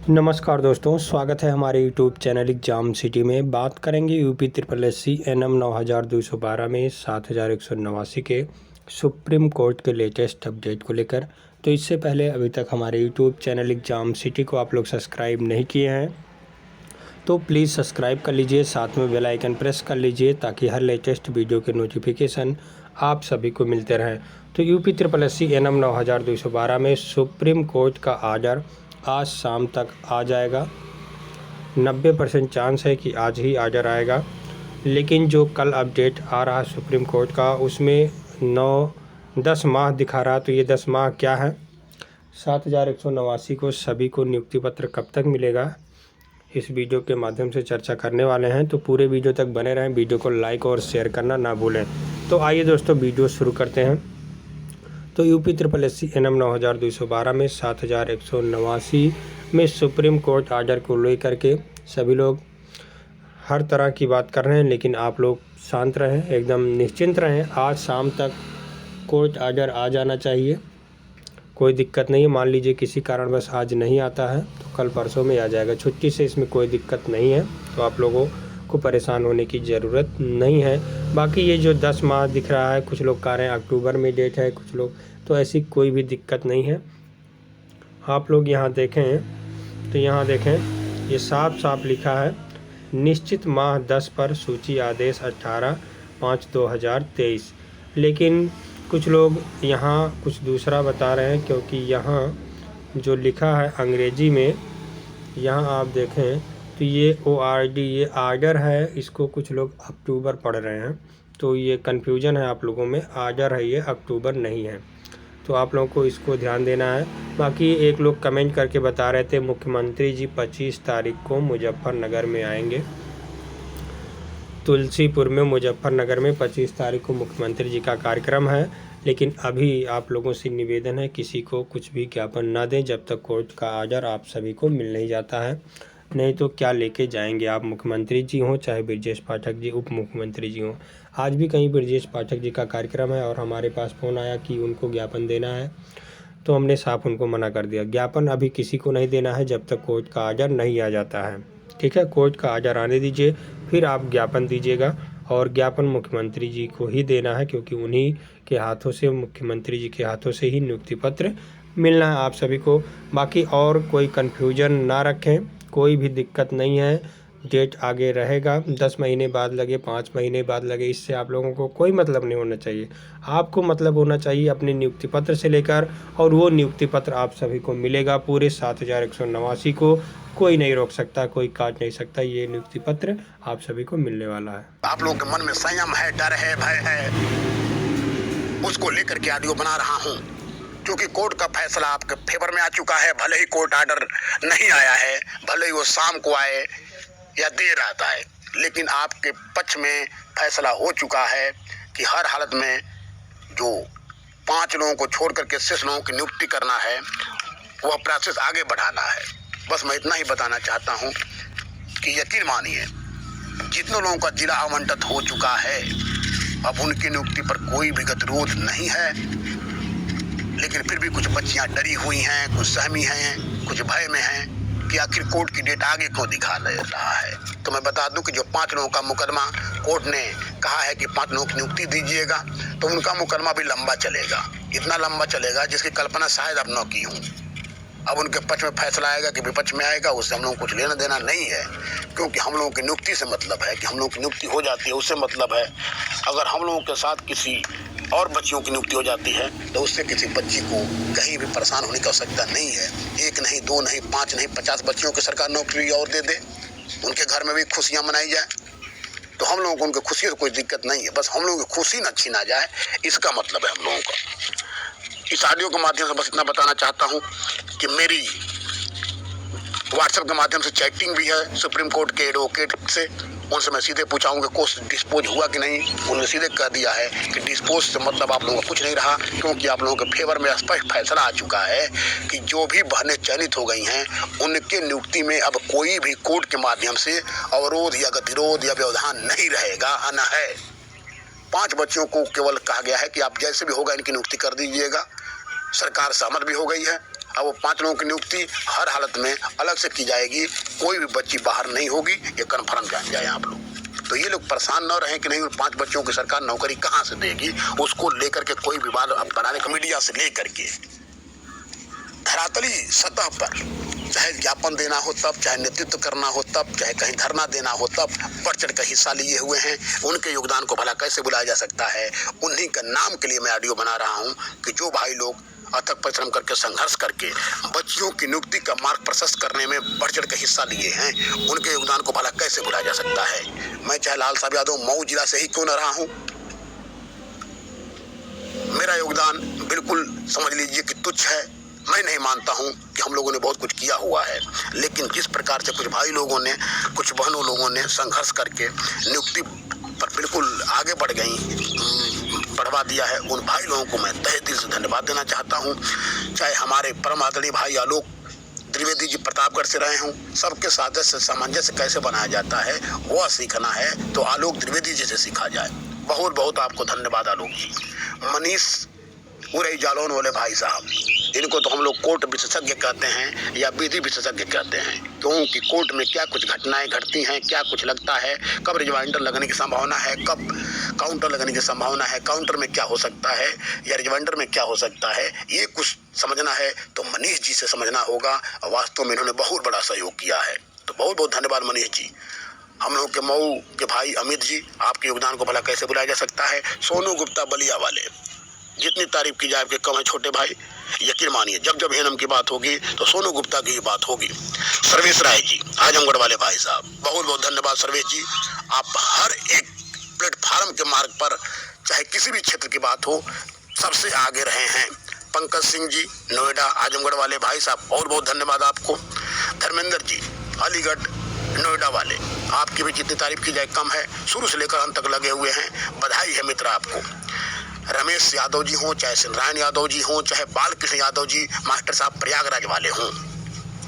नमस्कार दोस्तों, स्वागत है हमारे यूट्यूब चैनल एग्जाम सिटी में। बात करेंगे यूपी SSC NM 9212 में 7189 के सुप्रीम कोर्ट के लेटेस्ट अपडेट को लेकर। तो इससे पहले अभी तक हमारे यूट्यूब चैनल एग्जाम सिटी को आप लोग सब्सक्राइब नहीं किए हैं तो प्लीज़ सब्सक्राइब कर लीजिए, साथ में बेल आइकन प्रेस कर लीजिए ताकि हर लेटेस्ट वीडियो के नोटिफिकेशन आप सभी को मिलते रहें। तो यूपी SSC NM 9212 में सुप्रीम कोर्ट का आर्डर आज शाम तक आ जाएगा। 90% चांस है कि आज ही आर्डर आएगा, लेकिन जो कल अपडेट आ रहा है सुप्रीम कोर्ट का उसमें 10 माह दिखा रहा। तो ये 10 माह क्या है? 7189 को सभी को नियुक्ति पत्र कब तक मिलेगा, इस वीडियो के माध्यम से चर्चा करने वाले हैं। तो पूरे वीडियो तक बने रहें, वीडियो को लाइक और शेयर करना ना भूलें। तो आइए दोस्तों वीडियो शुरू करते हैं। तो यूपी SSC NM 9212 में 7189 में सुप्रीम कोर्ट आर्डर को लेकर के सभी लोग हर तरह की बात कर रहे हैं, लेकिन आप लोग शांत रहें, एकदम निश्चिंत रहें। आज शाम तक कोर्ट आर्डर आ जाना चाहिए, कोई दिक्कत नहीं है। मान लीजिए किसी कारणवश आज नहीं आता है तो कल परसों में आ जाएगा। छुट्टी से इसमें कोई दिक्कत नहीं है, तो आप लोगों को परेशान होने की ज़रूरत नहीं है। बाकी ये जो 10 माह दिख रहा है, कुछ लोग कह रहे हैं अक्टूबर में डेट है, कुछ लोग, तो ऐसी कोई भी दिक्कत नहीं है। आप लोग यहाँ देखें तो यहाँ देखें, ये साफ साफ लिखा है निश्चित माह 10 पर सूची आदेश 18/5/2023। लेकिन कुछ लोग यहाँ कुछ दूसरा बता रहे हैं, क्योंकि यहाँ जो लिखा है अंग्रेजी में, यहाँ आप देखें तो ये ORD ये आर्डर है, इसको कुछ लोग अक्टूबर पढ़ रहे हैं। तो ये कन्फ्यूजन है आप लोगों में, आर्डर है ये, अक्टूबर नहीं है। तो आप लोगों को इसको ध्यान देना है। बाकी एक लोग कमेंट करके बता रहे थे मुख्यमंत्री जी 25 तारीख को मुजफ्फरनगर में आएंगे। तुलसीपुर में मुजफ्फरनगर में 25 तारीख को मुख्यमंत्री जी का कार्यक्रम है। लेकिन अभी आप लोगों से निवेदन है, किसी को कुछ भी ज्ञापन ना दें जब तक कोर्ट का आर्डर आप सभी को मिल नहीं जाता है। नहीं तो क्या लेके जाएंगे आप? मुख्यमंत्री जी हों चाहे ब्रजेश पाठक जी उप मुख्यमंत्री जी हों। आज भी कहीं ब्रजेश पाठक जी का कार्यक्रम है और हमारे पास फ़ोन आया कि उनको ज्ञापन देना है, तो हमने साफ उनको मना कर दिया। ज्ञापन अभी किसी को नहीं देना है जब तक कोर्ट का आर्डर नहीं आ जाता है। ठीक है, कोर्ट का आर्डर आने दीजिए, फिर आप ज्ञापन दीजिएगा। और ज्ञापन मुख्यमंत्री जी को ही देना है, क्योंकि उन्हीं के हाथों से, मुख्यमंत्री जी के हाथों से ही नियुक्ति पत्र मिलना है आप सभी को। बाकी और कोई कन्फ्यूजन ना रखें, कोई भी दिक्कत नहीं है। डेट आगे रहेगा, 10 महीने बाद लगे, 5 महीने बाद लगे, इससे आप लोगों को कोई मतलब नहीं होना चाहिए। आपको मतलब होना चाहिए अपने नियुक्ति पत्र से लेकर, और वो नियुक्ति पत्र आप सभी को मिलेगा पूरे 7189 को। कोई नहीं रोक सकता, कोई काट नहीं सकता, ये नियुक्ति पत्र आप सभी को मिलने वाला है। आप लोगों के मन में संयम है, डर है, भय है, उसको लेकर के ऑडियो बना रहा हूँ, क्योंकि कोर्ट का फैसला आपके फेवर में आ चुका है। भले ही कोर्ट ऑर्डर नहीं आया है, भले ही वो शाम को आए या देर आता है, लेकिन आपके पक्ष में फैसला हो चुका है कि हर हालत में जो 5 लोगों को छोड़ करके 6 लोगों की नियुक्ति करना है, वह प्रोसेस आगे बढ़ाना है। बस मैं इतना ही बताना चाहता हूँ कि यकीन मानिए, जितने लोगों का जिला आवंटित हो चुका है, अब उनकी नियुक्ति पर कोई भी गतिरोध नहीं है। लेकिन फिर भी कुछ बच्चियां डरी हुई हैं, कुछ सहमी हैं, कुछ भय में हैं कि आखिर कोर्ट की डेट आगे क्यों दिखा रहा है। तो मैं बता दूं कि जो 5 लोगों का मुकदमा कोर्ट ने कहा है कि 5 लोगों की नियुक्ति दीजिएगा, तो उनका मुकदमा भी लंबा चलेगा, इतना लंबा चलेगा जिसकी कल्पना शायद अब न की हूँ। अब उनके पक्ष में फैसला आएगा कि विपक्ष में आएगा, उससे हम लोगों को कुछ लेना देना नहीं है, क्योंकि हम लोगों की नियुक्ति से मतलब है कि हम लोगों की नियुक्ति हो जाती है, उससे मतलब है। अगर हम लोगों के साथ किसी और बच्चियों की नियुक्ति हो जाती है तो उससे किसी बच्ची को कहीं भी परेशान होने की आवश्यकता नहीं है। 1 नहीं, 2 नहीं, 5 नहीं, 50 बच्चियों की सरकार नौकरी और दे दे, उनके घर में भी खुशियाँ मनाई जाए, तो हम लोगों को उनकी खुशी से कोई दिक्कत नहीं है। बस हम लोगों की खुशी न छीना जाए, इसका मतलब है हम लोगों का। इस ऑडियो के माध्यम से बस इतना बताना चाहता हूँ कि मेरी व्हाट्सएप के माध्यम से चैटिंग भी है सुप्रीम कोर्ट के एडवोकेट से। उनसे मैं सीधे पूछा हूँ कि कोर्ट डिस्पोज हुआ कि नहीं। उन्होंने सीधे कह दिया है कि डिस्पोज से मतलब आप लोगों का कुछ नहीं रहा, क्योंकि आप लोगों के फेवर में स्पष्ट फैसला आ चुका है कि जो भी बहनें चयनित हो गई हैं, उनके नियुक्ति में अब कोई भी कोर्ट के माध्यम से अवरोध या गतिरोध या व्यवधान नहीं रहेगा। न है 5 बच्चियों को केवल कहा गया है कि आप जैसे भी होगा इनकी नियुक्ति कर दीजिएगा। सरकार सहमत भी हो गई है। अब वो 5 लोगों की नियुक्ति हर हालत में अलग से की जाएगी, कोई भी बच्ची बाहर नहीं होगी, ये कन्फर्म जान जाए आप लोग। तो ये लोग परेशान न रहें कि नहीं 5 बच्चों की सरकार नौकरी कहाँ से देगी, उसको लेकर के कोई विवाद बनाने का मीडिया से लेकर के धरातली सतह पर चाहे ज्ञापन देना हो तब, चाहे नेतृत्व करना हो तब, चाहे कहीं धरना देना हो तब बढ़ चढ़ कर हिस्सा लिए हुए हैं। उनके योगदान को भला कैसे बुलाया जा सकता है, उन्हीं का नाम के लिए मैं ऑडियो बना रहा हूं कि जो भाई लोग अथक परिश्रम करके संघर्ष करके बच्चियों की नियुक्ति का मार्ग प्रशस्त करने में बढ़ चढ़ के हिस्सा लिए हैं, उनके योगदान को भला कैसे भुलाया जा सकता है। मैं चाहे लाल साहब यादव मऊ जिला से ही क्यों न रहा हूं, मेरा योगदान बिल्कुल समझ लीजिए कि तुच्छ है। मैं नहीं मानता हूं कि हम लोगों ने बहुत कुछ किया हुआ है, लेकिन जिस प्रकार से कुछ भाई लोगों ने, कुछ बहनों लोगों ने संघर्ष करके नियुक्ति पर बिल्कुल आगे बढ़ गई, बढ़वा दिया है, उन भाई लोगों को मैं तहे दिल से धन्यवाद देना चाहता हूं। चाहे हमारे परम आदरणीय भाई आलोक द्विवेदी जी प्रतापगढ़ से रहे हों, सबके सादस्य सामंजस्य कैसे बनाया जाता है वह सीखना है तो आलोक द्विवेदी जी से सीखा जाए। बहुत बहुत आपको धन्यवाद आलोक जी। मनीष उरई जालौन वाले भाई साहब, इनको तो हम लोग कोर्ट विशेषज्ञ कहते हैं या विधि विशेषज्ञ कहते हैं, क्योंकि कोर्ट में क्या कुछ घटनाएं घटती हैं, क्या कुछ लगता है, कब रिजवाइंडर लगने की संभावना है, कब काउंटर लगने की संभावना है, काउंटर में क्या हो सकता है या रिजवाइंडर में क्या हो सकता है, ये कुछ समझना है तो मनीष जी से समझना होगा। वास्तव में इन्होंने बहुत बड़ा सहयोग किया है, तो बहुत बहुत धन्यवाद मनीष जी। हम लोग के मऊ के भाई अमित जी, आपके योगदान को भला कैसे बुलाया जा सकता है। सोनू गुप्ता बलिया वाले, जितनी तारीफ की जाए आपके कम है छोटे भाई, यकीन मानिए जब जब एनएम की बात होगी तो सोनू गुप्ता की बात होगी। सर्वेश राय जी आजमगढ़ वाले भाई साहब, बहुत बहुत धन्यवाद सर्वेश जी। आप हर एक प्लेटफार्म के मार्ग पर चाहे किसी भी क्षेत्र की बात हो सबसे आगे रहे हैं। पंकज सिंह जी नोएडा आजमगढ़ वाले भाई साहब, बहुत बहुत धन्यवाद आपको। धर्मेंद्र जी अलीगढ़ नोएडा वाले, आपकी भी जितनी तारीफ की जाए कम है, शुरू से लेकर अंत तक लगे हुए हैं, बधाई है मित्र आपको। रमेश यादव जी हों, चाहे सिंहरायन यादव जी हों, चाहे बालकृष्ण यादव जी मास्टर साहब प्रयागराज वाले हों,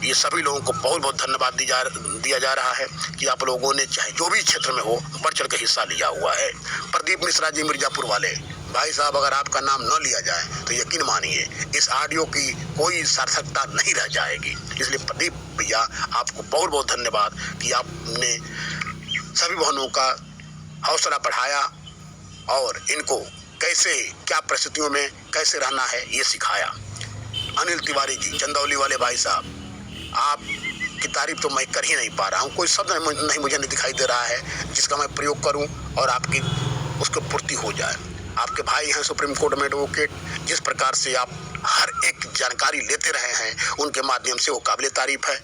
ये सभी लोगों को बहुत बहुत धन्यवाद दिया जा रहा है कि आप लोगों ने चाहे जो भी क्षेत्र में हो बढ़ चढ़ के हिस्सा लिया हुआ है। प्रदीप मिश्रा जी मिर्जापुर वाले भाई साहब, अगर आपका नाम न लिया जाए तो यकीन मानिए इस ऑडियो की कोई सार्थकता नहीं रह जाएगी। इसलिए प्रदीप भैया आपको बहुत बहुत धन्यवाद कि आपने सभी बहनों का हौसला बढ़ाया और इनको कैसे क्या परिस्थितियों में कैसे रहना है ये सिखाया। अनिल तिवारी जी चंदौली वाले भाई साहब, आपकी तारीफ तो मैं कर ही नहीं पा रहा हूँ, कोई शब्द नहीं मुझे नहीं दिखाई दे रहा है जिसका मैं प्रयोग करूँ और आपकी उसको पूर्ति हो जाए। आपके भाई हैं सुप्रीम कोर्ट में एडवोकेट, जिस प्रकार से आप हर एक जानकारी लेते रहे हैं उनके माध्यम से वो काबिल तारीफ है।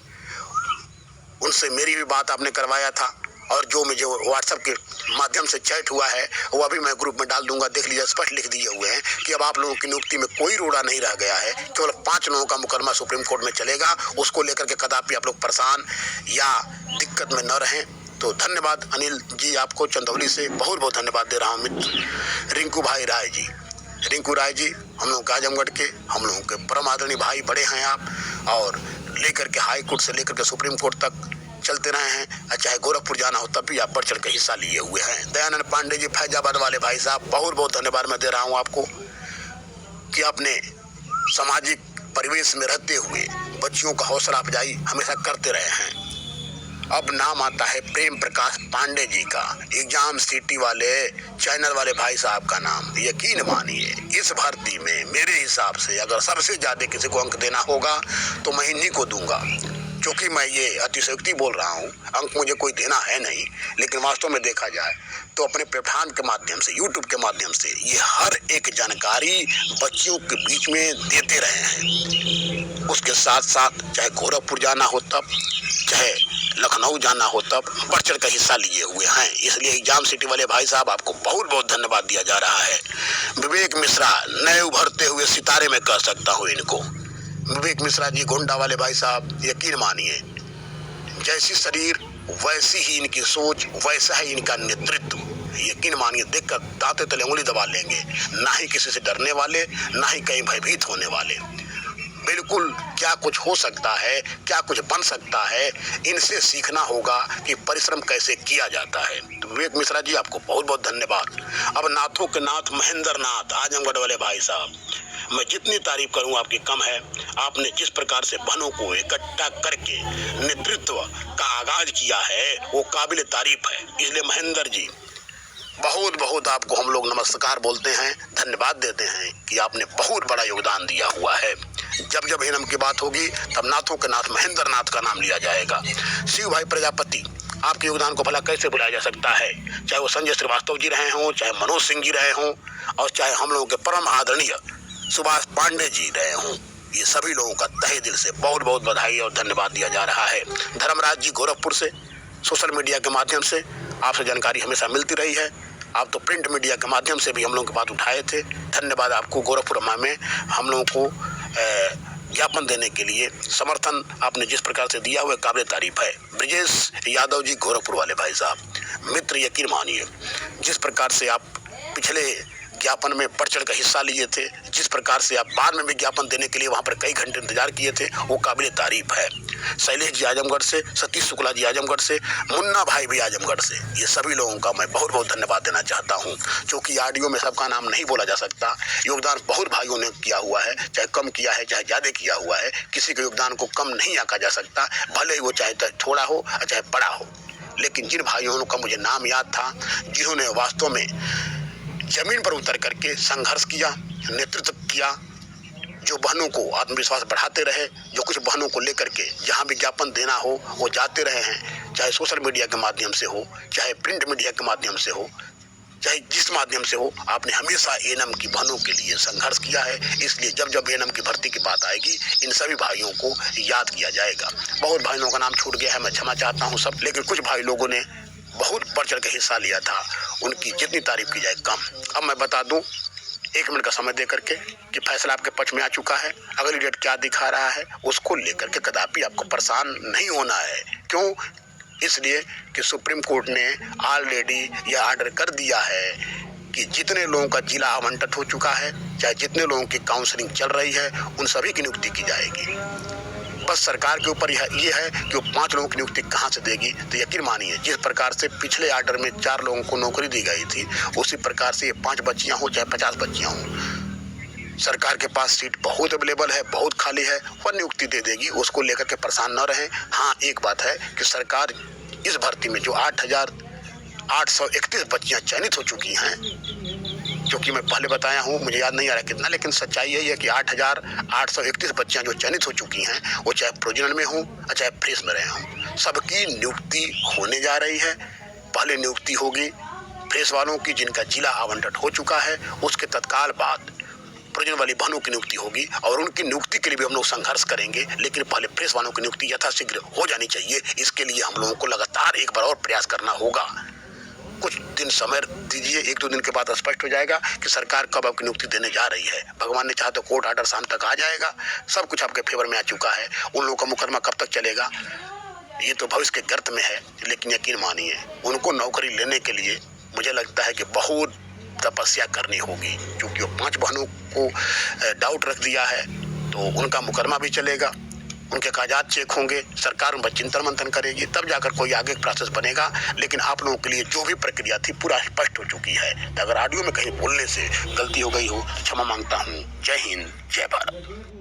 उनसे मेरी भी बात आपने करवाया था और जो मुझे व्हाट्सएप के माध्यम से चैट हुआ है वो अभी मैं ग्रुप में डाल दूंगा, देख लीजिए, स्पष्ट लिख दिए हुए हैं कि अब आप लोगों की नियुक्ति में कोई रोड़ा नहीं रह गया है, केवल 5 लोगों का मुकदमा सुप्रीम कोर्ट में चलेगा, उसको लेकर के कदापि आप लोग परेशान या दिक्कत में न रहें। तो धन्यवाद अनिल जी, आपको चंदौली से बहुत बहुत धन्यवाद दे रहा हूँ मित्र। रिंकू भाई राय जी, रिंकू राय जी हम लोग के आजमगढ़ के, हम लोगों के परम आदरणीय भाई बड़े हैं आप, और लेकर के हाई कोर्ट से लेकर के सुप्रीम कोर्ट तक चलते रहे हैं, चाहे गोरखपुर जाना हो तब भी आप बढ़ चढ़ के हिस्सा लिए हुए हैं। दयानंद पांडे जी फैजाबाद वाले भाई साहब, बहुत बहुत धन्यवाद मैं दे रहा हूं आपको कि आपने सामाजिक परिवेश में रहते हुए बच्चियों का हौसला अफजाई हमेशा करते रहे हैं। अब नाम आता है प्रेम प्रकाश पांडे जी का, एग्जाम सिटी वाले चैनल वाले भाई साहब का नाम। यकीन मानिए इस भर्ती में मेरे हिसाब से अगर सबसे ज्यादा किसी को अंक देना होगा तो मैं इन्हीं को दूंगा, क्योंकि मैं ये अतिशयोक्ति बोल रहा हूँ, अंक मुझे कोई देना है नहीं, लेकिन वास्तव में देखा जाए तो अपने प्लेटफॉर्म के माध्यम से, यूट्यूब के माध्यम से ये हर एक जानकारी बच्चियों के बीच में देते रहे हैं। उसके साथ साथ चाहे गोरखपुर जाना हो तब, चाहे लखनऊ जाना हो तब बढ़ चढ़ कर हिस्सा लिए हुए हैं। इसलिए एग्जाम सिटी वाले भाई साहब आपको बहुत बहुत धन्यवाद दिया जा रहा है। विवेक मिश्रा नए उभरते हुए सितारे में कह सकता हूँ इनको, विवेक मिश्रा जी गोंडा वाले भाई साहब, यकीन मानिए जैसी शरीर वैसी ही इनकी सोच, वैसा ही इनका नेतृत्व। यकीन मानिए देखकर दांते तले उंगली दबा लेंगे, ना ही किसी से डरने वाले, ना ही कहीं भयभीत होने वाले। बिल्कुल क्या कुछ हो सकता है, क्या कुछ बन सकता है, इनसे सीखना होगा कि परिश्रम कैसे किया जाता है। तो विवेक मिश्रा जी आपको बहुत बहुत धन्यवाद। अब नाथों के नाथ महेंद्र नाथ आजमगढ़ वाले भाई साहब, मैं जितनी तारीफ करूं आपकी कम है। आपने जिस प्रकार से बहनों को इकट्ठा करके नेतृत्व का आगाज किया है वो काबिल तारीफ है। इसलिए महेंद्र जी बहुत बहुत आपको हम लोग नमस्कार बोलते हैं, धन्यवाद देते हैं कि आपने बहुत बड़ा योगदान दिया हुआ है। जब जब एनम की बात होगी तब नाथों के नाथ महेंद्र नाथ का नाम लिया जाएगा। शिव भाई प्रजापति, आपके योगदान को भला कैसे भुलाया जा सकता है। चाहे वो संजय श्रीवास्तव जी रहे हों, चाहे मनोज सिंह जी रहे हों, और चाहे हम लोगों के परम आदरणीय सुभाष पांडे जी रहे हों, ये सभी लोगों का तहे दिल से बहुत बहुत बधाई और धन्यवाद दिया जा रहा है। धर्मराज जी गोरखपुर से सोशल मीडिया के माध्यम से आपसे जानकारी हमेशा मिलती रही है। आप तो प्रिंट मीडिया के माध्यम से भी हम लोगों की बात उठाए थे। धन्यवाद आपको। गोरखपुर में हम लोगों को ज्ञापन देने के लिए समर्थन आपने जिस प्रकार से दिया हुआ काबिल तारीफ है। ब्रजेश यादव जी गोरखपुर वाले भाई साहब मित्र, यकीन मानिए जिस प्रकार से आप पिछले ज्ञापन में बढ़ चढ़ का हिस्सा लिए थे, जिस प्रकार से आप बाद में विज्ञापन देने के लिए वहां पर कई घंटे इंतजार किए थे, वो काबिल तारीफ है। शैलेश जी आजमगढ़ से, सतीश शुक्ला जी आजमगढ़ से, मुन्ना भाई भी आजमगढ़ से, ये सभी लोगों का मैं बहुत बहुत धन्यवाद देना चाहता हूँ। क्योंकि ऑडियो में सबका नाम नहीं बोला जा सकता। योगदान बहुत भाइयों ने किया हुआ है, चाहे कम किया है चाहे ज़्यादा किया हुआ है, किसी के योगदान को कम नहीं आंका जा सकता, भले ही वो चाहे थोड़ा हो चाहे बड़ा हो। लेकिन जिन भाइयों का मुझे नाम याद था, जिन्होंने वास्तव में जमीन पर उतर करके संघर्ष किया, नेतृत्व किया, जो बहनों को आत्मविश्वास बढ़ाते रहे, जो कुछ बहनों को लेकर के जहां विज्ञापन देना हो वो जाते रहे हैं, चाहे सोशल मीडिया के माध्यम से हो, चाहे प्रिंट मीडिया के माध्यम से हो, चाहे जिस माध्यम से हो, आपने हमेशा एनम की बहनों के लिए संघर्ष किया है। इसलिए जब जब एनम की भर्ती की बात आएगी इन सभी भाइयों को याद किया जाएगा। बहुत भाइयों का नाम छूट गया है, मैं क्षमा चाहता हूँ सब, लेकिन कुछ भाई लोगों ने बहुत बढ़ चढ़ के हिस्सा लिया था, उनकी जितनी तारीफ की जाए कम। अब मैं बता दूं 1 मिनट का समय दे करके कि फैसला आपके पक्ष में आ चुका है। अगली डेट क्या दिखा रहा है उसको लेकर के कदापि आपको परेशान नहीं होना है। क्यों? इसलिए कि सुप्रीम कोर्ट ने ऑलरेडी यह ऑर्डर कर दिया है कि जितने लोगों का जिला आवंटित हो चुका है, चाहे जितने लोगों की काउंसलिंग चल रही है, उन सभी की नियुक्ति की जाएगी। बस सरकार के ऊपर ये है कि वो 5 लोगों की नियुक्ति कहाँ से देगी। तो यकीन मानिए जिस प्रकार से पिछले ऑर्डर में 4 लोगों को नौकरी दी गई थी, उसी प्रकार से ये 5 बच्चियाँ हों चाहे 50 बच्चियाँ हों, सरकार के पास सीट बहुत अवेलेबल है, बहुत खाली है, वह नियुक्ति दे देगी। उसको लेकर के परेशान न रहें। हाँ, एक बात है कि सरकार इस भर्ती में जो 8,831 बच्चियाँ चयनित हो चुकी हैं, जो कि मैं पहले बताया हूँ, मुझे याद नहीं आ रहा कितना, लेकिन सच्चाई यही है कि 8,831 बच्चियाँ जो चयनित हो चुकी हैं, वो चाहे प्रोविजनल में हों चाहे फ्रेश में रहे हों, सबकी नियुक्ति होने जा रही है। पहले नियुक्ति होगी फ्रेश वालों की जिनका जिला आवंटन हो चुका है, उसके तत्काल बाद प्रोविजन वाली बहनों की नियुक्ति होगी और उनकी नियुक्ति के लिए भी हम लोग संघर्ष करेंगे। लेकिन पहले फ्रेश वालों की नियुक्ति यथाशीघ्र हो जानी चाहिए। इसके लिए हम लोगों को लगातार एक बार और प्रयास करना होगा। कुछ दिन समय दीजिए, 1-2 दिन के बाद स्पष्ट हो जाएगा कि सरकार कब आपकी नियुक्ति देने जा रही है। भगवान ने चाहा तो कोर्ट ऑर्डर शाम तक आ जाएगा, सब कुछ आपके फेवर में आ चुका है। उन लोगों का मुकदमा कब तक चलेगा ये तो भविष्य के गर्त में है। लेकिन यकीन मानिए उनको नौकरी लेने के लिए मुझे लगता है कि बहुत तपस्या करनी होगी, क्योंकि वो 5 बहनों को डाउट रख दिया है, तो उनका मुकदमा भी चलेगा, उनके कागजात चेक होंगे, सरकार उन पर चिंतन मंथन करेगी, तब जाकर कोई आगे प्रोसेस बनेगा। लेकिन आप लोगों के लिए जो भी प्रक्रिया थी पूरा स्पष्ट हो चुकी है। तो अगर ऑडियो में कहीं बोलने से गलती हो गई हो, क्षमा मांगता हूँ। जय हिंद, जय भारत।